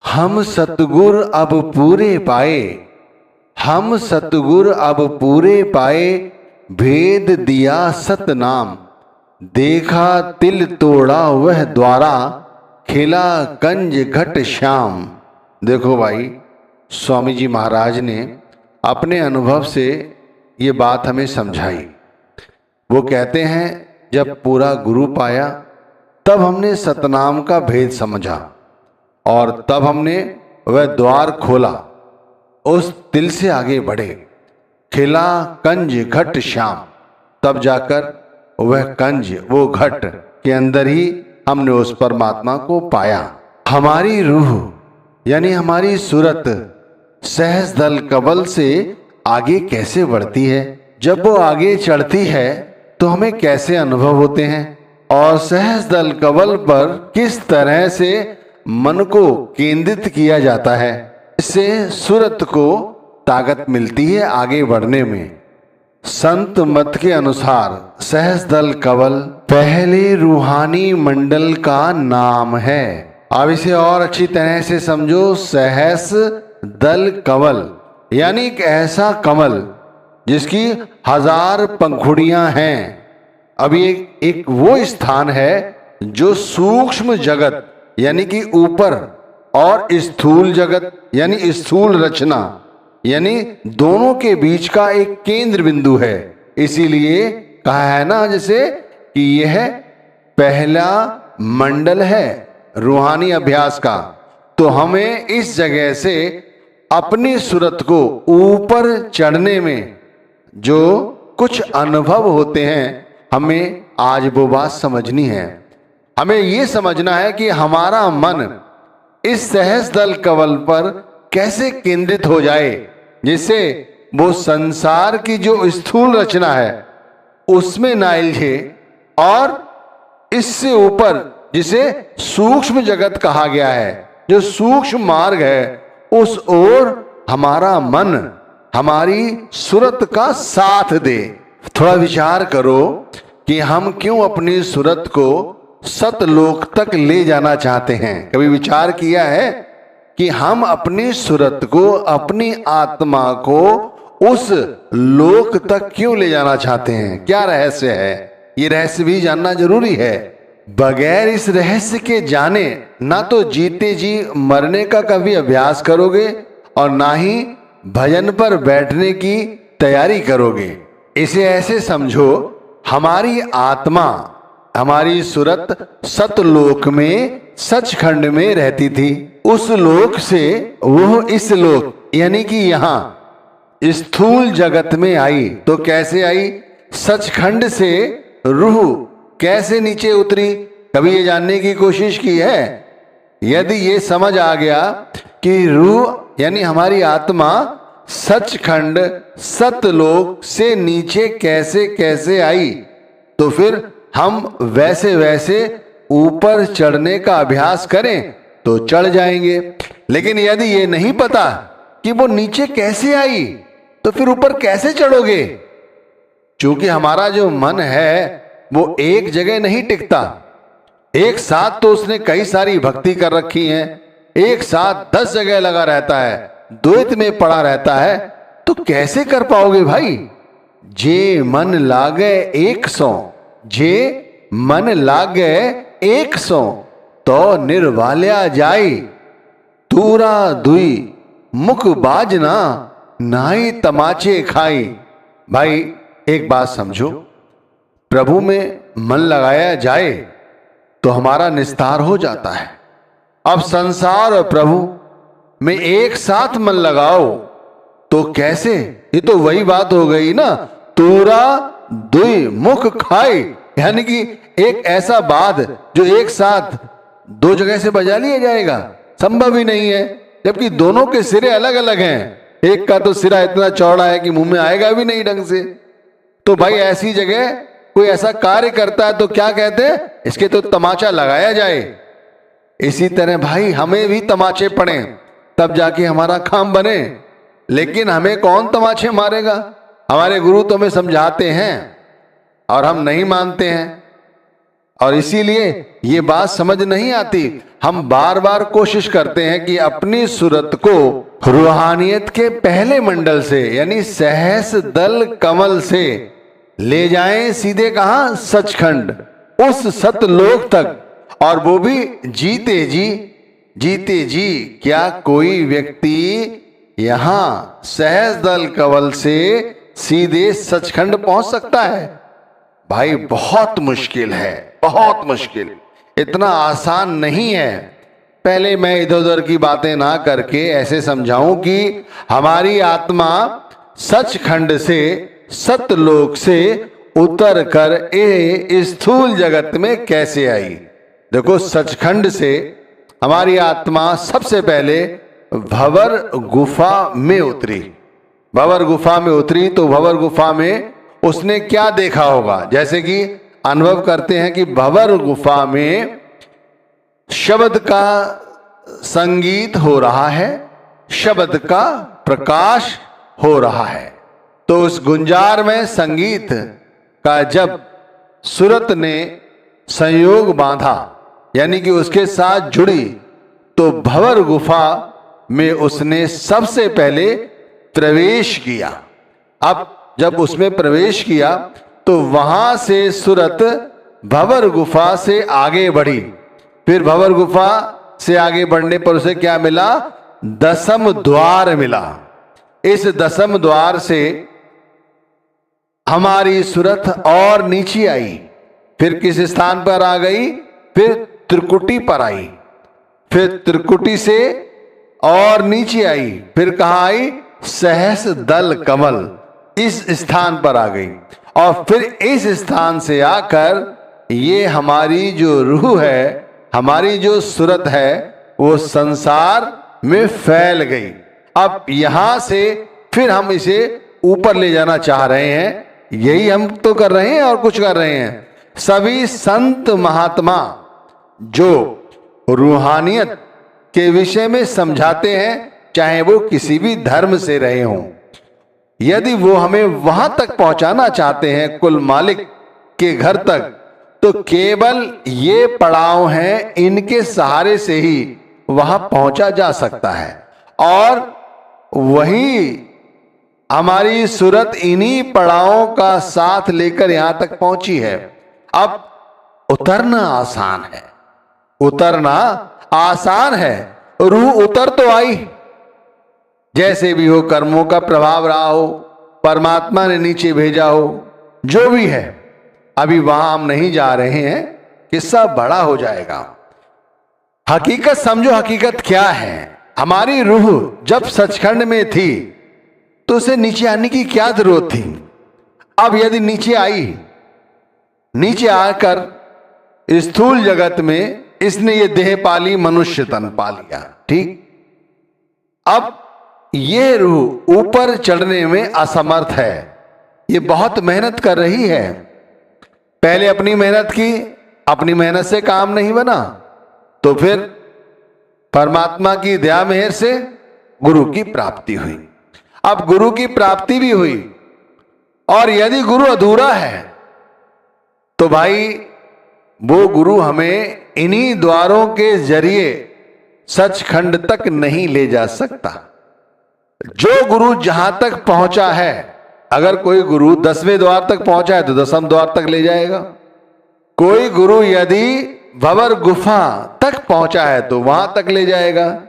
हम सतगुर अब पूरे पाए, हम सतगुर अब पूरे पाए, भेद दिया सतनाम, देखा तिल तोड़ा वह द्वारा, खिला कंज घट श्याम। देखो भाई, स्वामी जी महाराज ने अपने अनुभव से ये बात हमें समझाई। वो कहते हैं जब पूरा गुरु पाया तब हमने सतनाम का भेद समझा और तब हमने वह द्वार खोला, उस तिल से आगे बढ़े, खिला कंज घट श्याम, तब जाकर वह कंज, वो घट के अंदर ही हमने उस परमात्मा को पाया। हमारी रूह यानी हमारी सूरत सहज दल कबल से आगे कैसे बढ़ती है, जब वो आगे चढ़ती है तो हमें कैसे अनुभव होते हैं, और सहज दल कबल पर किस तरह से मन को केंद्रित किया जाता है, इससे सूरत को ताकत मिलती है आगे बढ़ने में। संत मत के अनुसार सहज दल कवल पहले रूहानी मंडल का नाम है। अब इसे और अच्छी तरह से समझो। सहस दल कवल यानी एक ऐसा कमल जिसकी 1000 पंखुड़ियां हैं। अब ये एक वो स्थान है जो सूक्ष्म जगत यानी कि ऊपर और स्थूल जगत यानी स्थूल रचना यानी दोनों के बीच का एक केंद्र बिंदु है। इसीलिए कहा है ना जैसे कि यह पहला मंडल है रूहानी अभ्यास का। तो हमें इस जगह से अपनी सूरत को ऊपर चढ़ने में जो कुछ अनुभव होते हैं, हमें आज वो बात समझनी है। हमें ये समझना है कि हमारा मन इस सहज दल कवल पर कैसे केंद्रित हो जाए, जिससे वो संसार की जो स्थूल रचना है उसमें ना उलझे, और इससे ऊपर जिसे सूक्ष्म जगत कहा गया है, जो सूक्ष्म मार्ग है, उस ओर हमारा मन हमारी सूरत का साथ दे। थोड़ा विचार करो कि हम क्यों अपनी सूरत को सतलोक तक ले जाना चाहते हैं। कभी विचार किया है कि हम अपनी सूरत को, अपनी आत्मा को उस लोक तक क्यों ले जाना चाहते हैं? क्या रहस्य है? ये रहस्य भी जानना जरूरी है। बगैर इस रहस्य के जाने ना तो जीते जी मरने का कभी अभ्यास करोगे और ना ही भजन पर बैठने की तैयारी करोगे। इसे ऐसे समझो, हमारी आत्मा, हमारी सूरत सतलोक में, सचखंड में रहती थी। उस लोक से वो इस लोक यानी कि यहां स्थूल जगत में आई। तो कैसे आई? सचखंड से रूह कैसे नीचे उतरी? कभी ये जानने की कोशिश की है? यदि ये समझ आ गया कि रूह यानी हमारी आत्मा सचखंड सतलोक से नीचे कैसे कैसे आई, तो फिर हम वैसे वैसे ऊपर चढ़ने का अभ्यास करें तो चढ़ जाएंगे। लेकिन यदि ये नहीं पता कि वो नीचे कैसे आई, तो फिर ऊपर कैसे चढ़ोगे? क्योंकि हमारा जो मन है वो एक जगह नहीं टिकता। एक साथ तो उसने कई सारी भक्ति कर रखी है, एक साथ 10 जगह लगा रहता है, द्वैत में पड़ा रहता है, तो कैसे कर पाओगे भाई? जे मन लागे 100, जे मन लागे 100 तो निर्वाल्या जाई, तूरा दुई मुख बाजना नाई तमाचे खाई। भाई एक बात समझो, प्रभु में मन लगाया जाए तो हमारा निस्तार हो जाता है। अब संसार और प्रभु में एक साथ मन लगाओ तो कैसे? ये तो वही बात हो गई ना, तूरा दुई मुख खाई, यानी कि एक ऐसा बाद जो एक साथ 2 जगह से बजा लिया जाएगा, संभव ही नहीं है। जबकि दोनों के सिरे अलग अलग हैं। एक का तो सिरा इतना चौड़ा है कि मुंह में आएगा भी नहीं ढंग से। तो भाई ऐसी जगह कोई ऐसा कार्य करता है तो क्या कहते हैं? इसके तो तमाचा लगाया जाए। इसी तरह भाई हमें भी तमाचे पड़े तब जाके हमारा काम बने। लेकिन हमें कौन तमाचे मारेगा? हमारे गुरु तो हमें समझाते हैं और हम नहीं मानते हैं। और इसीलिए ये बात समझ नहीं आती। हम बार बार कोशिश करते हैं कि अपनी सूरत को रूहानियत के पहले मंडल से यानी सहस दल कमल से ले जाएं सीधे कहां? सचखंड, उस सतलोक तक। और वो भी जीते जी। क्या कोई व्यक्ति यहां सहस दल कमल से सीधे सचखंड पहुंच सकता है? भाई बहुत मुश्किल है, बहुत मुश्किल, इतना आसान नहीं है। पहले मैं इधर उधर की बातें ना करके ऐसे समझाऊं कि हमारी आत्मा सचखंड से, सतलोक से उतर कर इस स्थूल जगत में कैसे आई। देखो, सचखंड से हमारी आत्मा सबसे पहले भंवर गुफा में उतरी। भंवर गुफा में उतरी तो भंवर गुफा में उसने क्या देखा होगा? जैसे कि अनुभव करते हैं कि भंवर गुफा में शब्द का संगीत हो रहा है, शब्द का प्रकाश हो रहा है। तो उस गुंजार में संगीत का जब सूरत ने संयोग बांधा यानी कि उसके साथ जुड़ी, तो भंवर गुफा में उसने सबसे पहले प्रवेश किया। अब जब उसमें प्रवेश किया तो वहां से सूरत भंवर गुफा से आगे बढ़ी। फिर भंवर गुफा से आगे बढ़ने पर उसे क्या मिला? दसम द्वार मिला। इस दसम द्वार से हमारी सूरत और नीचे आई। फिर किस स्थान पर आ गई? फिर त्रिकुटी पर आई। फिर त्रिकुटी से और नीचे आई। फिर कहां आई? सहस दल कमल, इस स्थान पर आ गई। और फिर इस स्थान से आकर ये हमारी जो रूह है, हमारी जो सूरत है, वो संसार में फैल गई। अब यहां से फिर हम इसे ऊपर ले जाना चाह रहे हैं। यही हम तो कर रहे हैं और कुछ कर रहे हैं। सभी संत महात्मा जो रूहानियत के विषय में समझाते हैं, चाहे वो किसी भी धर्म से रहे हों, यदि वो हमें वहां तक पहुंचाना चाहते हैं, कुल मालिक के घर तक, तो केवल ये पड़ाव हैं, इनके सहारे से ही वहां पहुंचा जा सकता है। और वही हमारी सूरत इन्हीं पड़ावों का साथ लेकर यहां तक पहुंची है। अब उतरना आसान है, उतरना आसान है। रूह उतर तो आई, जैसे भी हो, कर्मों का प्रभाव रहा हो, परमात्मा ने नीचे भेजा हो, जो भी है। अभी वहां हम नहीं जा रहे हैं, किस्सा बड़ा हो जाएगा। हकीकत समझो, हकीकत क्या है? हमारी रूह जब सचखंड में थी तो उसे नीचे आने की क्या जरूरत थी? अब यदि नीचे आई, नीचे आकर स्थूल जगत में इसने ये देह पाली, मनुष्य तन पा लिया, ठीक। अब ये रूह ऊपर चढ़ने में असमर्थ है। ये बहुत मेहनत कर रही है। पहले अपनी मेहनत की, अपनी मेहनत से काम नहीं बना, तो फिर परमात्मा की दया मेहर से गुरु की प्राप्ति हुई। अब गुरु की प्राप्ति भी हुई, और यदि गुरु अधूरा है तो भाई वो गुरु हमें इन्हीं द्वारों के जरिए सचखंड तक नहीं ले जा सकता। जो गुरु जहां तक पहुंचा है, अगर कोई गुरु 10वें द्वार तक पहुंचा है तो 10वें द्वार तक ले जाएगा। कोई गुरु यदि भंवर गुफा तक पहुंचा है तो वहां तक ले जाएगा,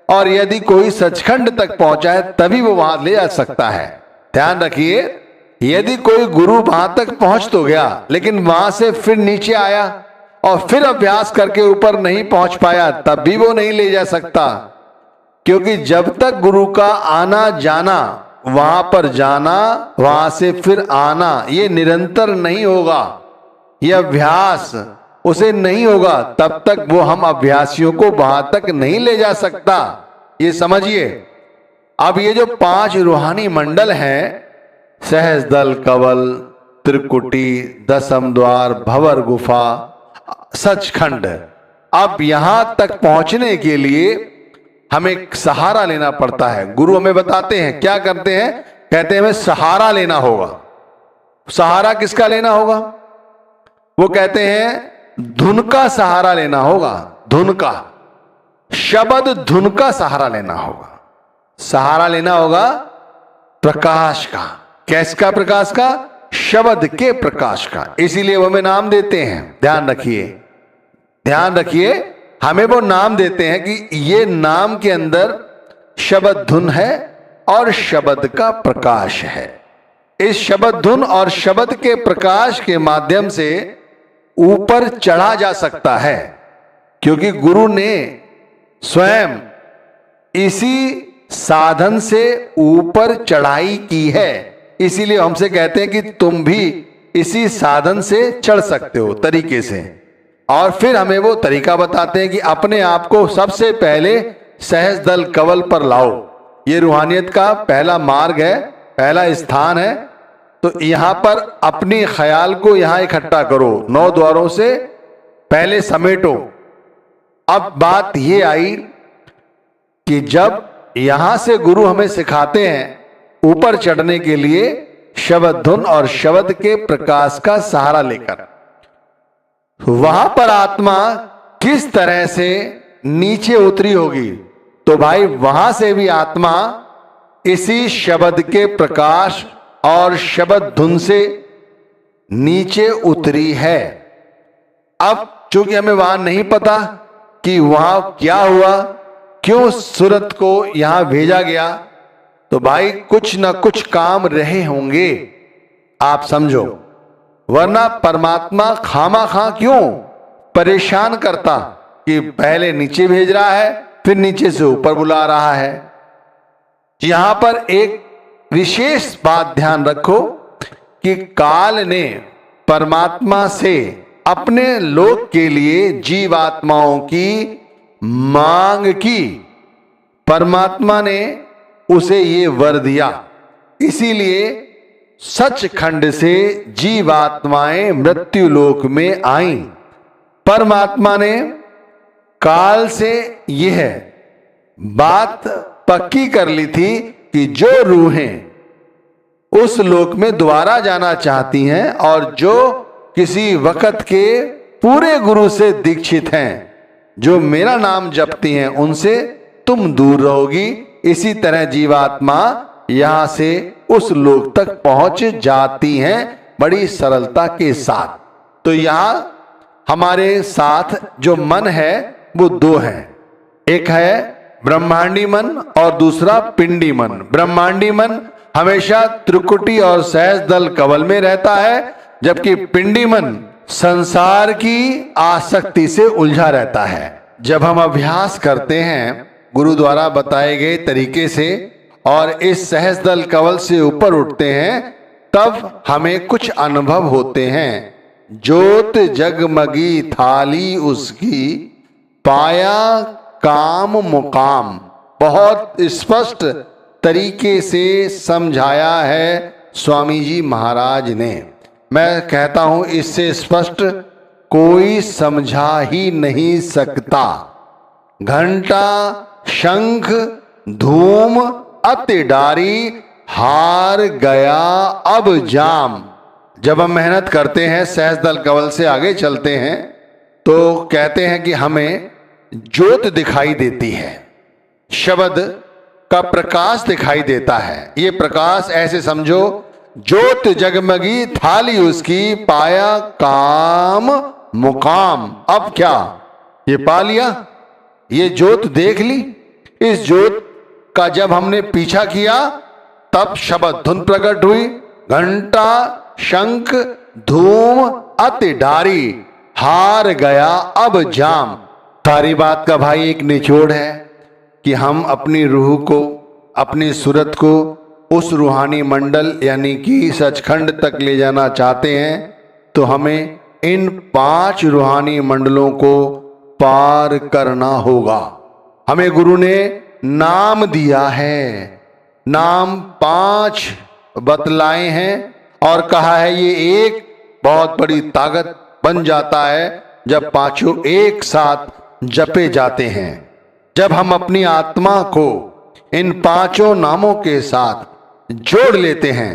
और यदि कोई सचखंड तक पहुंचा है तभी वो वहां ले जा सकता है। ध्यान रखिए, यदि कोई गुरु वहां तक पहुंच तो गया, लेकिन वहां से फिर नीचे आया और फिर अभ्यास करके ऊपर नहीं पहुंच पाया, तब भी वो नहीं ले जा सकता। क्योंकि जब तक गुरु का आना जाना, वहां पर जाना, वहां से फिर आना, ये निरंतर नहीं होगा, ये अभ्यास उसे नहीं होगा, तब तक वो हम अभ्यासियों को वहां तक नहीं ले जा सकता। ये समझिए। अब ये जो 5 रूहानी मंडल हैं, सहस दल कवल, त्रिकुटी, दसम द्वार, भंवर गुफा, सचखंड, अब यहां तक पहुंचने के लिए हमें सहारा लेना पड़ता है। गुरु हमें बताते हैं, क्या करते हैं? कहते हैं हमें सहारा लेना होगा। सहारा किसका लेना होगा? वो कहते हैं धुन का सहारा लेना होगा, धुन का, शब्द धुन का सहारा लेना होगा। सहारा लेना होगा प्रकाश का। कैसका प्रकाश का? शब्द के प्रकाश का। इसीलिए वो हमें नाम देते हैं। ध्यान रखिए, ध्यान रखिए, हमें वो नाम देते हैं कि ये नाम के अंदर शब्द धुन है और शब्द का प्रकाश है। इस शब्द धुन और शब्द के प्रकाश के माध्यम से ऊपर चढ़ा जा सकता है, क्योंकि गुरु ने स्वयं इसी साधन से ऊपर चढ़ाई की है। इसीलिए हमसे कहते हैं कि तुम भी इसी साधन से चढ़ सकते हो तरीके से। और फिर हमें वो तरीका बताते हैं कि अपने आप को सबसे पहले सहज दल कवल पर लाओ। ये रूहानियत का पहला मार्ग है, पहला स्थान है। तो यहां पर अपनी ख्याल को यहां इकट्ठा करो, 9 द्वारों से पहले समेटो। अब बात ये आई कि जब यहां से गुरु हमें सिखाते हैं ऊपर चढ़ने के लिए शब्द धुन और शब्द के प्रकाश का सहारा लेकर, वहां पर आत्मा किस तरह से नीचे उतरी होगी, तो भाई वहां से भी आत्मा इसी शब्द के प्रकाश और शब्द धुन से नीचे उतरी है। अब चूंकि हमें वहां नहीं पता कि वहां क्या हुआ, क्यों सूरत को यहां भेजा गया, तो भाई कुछ ना कुछ काम रहे होंगे, आप समझो। वरना परमात्मा खामा क्यों परेशान करता कि पहले नीचे भेज रहा है फिर नीचे से ऊपर बुला रहा है। यहां पर एक विशेष बात ध्यान रखो कि काल ने परमात्मा से अपने लोक के लिए जीवात्माओं की मांग की। परमात्मा ने उसे ये वर दिया, इसीलिए सचखंड से जीवात्माएं मृत्यु लोक में आईं। परमात्मा ने काल से यह बात पक्की कर ली थी कि जो रूहें उस लोक में दोबारा जाना चाहती हैं और जो किसी वक्त के पूरे गुरु से दीक्षित हैं, जो मेरा नाम जपती हैं, उनसे तुम दूर रहोगी। इसी तरह जीवात्मा यहां से उस लोक तक पहुंच जाती हैं बड़ी सरलता के साथ। तो यहां हमारे साथ जो मन है वो 2 हैं, एक है ब्रह्मांडी मन और दूसरा पिंडी मन। ब्रह्मांडी मन हमेशा त्रिकुटी और सहज दल कवल में रहता है, जबकि पिंडी मन संसार की आसक्ति से उलझा रहता है। जब हम अभ्यास करते हैं गुरु द्वारा बताए गए तरीके से और इस सहज दल कवल से ऊपर उठते हैं, तब हमें कुछ अनुभव होते हैं। ज्योत जगमगी थाली उसकी, पाया काम मुकाम। बहुत स्पष्ट तरीके से समझाया है स्वामी जी महाराज ने। मैं कहता हूं इससे स्पष्ट कोई समझा ही नहीं सकता। घंटा शंख धूम अति डारी, हार गया अब जाम। जब हम मेहनत करते हैं, सहज दल कवल से आगे चलते हैं, तो कहते हैं कि हमें ज्योत दिखाई देती है, शब्द का प्रकाश दिखाई देता है। ये प्रकाश ऐसे समझो, ज्योत जगमगी थाली उसकी, पाया काम मुकाम। अब क्या ये पा लिया, ये ज्योत देख ली। इस ज्योत का जब हमने पीछा किया तब शब्द धुन प्रकट हुई। घंटा शंख धूम अति डारी, हार गया अब जाम। सारी बात का भाई एक निचोड़ है कि हम अपनी रूह को, अपनी सूरत को उस रूहानी मंडल यानी कि सचखंड तक ले जाना चाहते हैं, तो हमें इन 5 रूहानी मंडलों को पार करना होगा। हमें गुरु ने नाम दिया है, नाम 5 बतलाए हैं और कहा है ये एक बहुत बड़ी ताकत बन जाता है जब 5 एक साथ जपे जाते हैं। जब हम अपनी आत्मा को इन 5 नामों के साथ जोड़ लेते हैं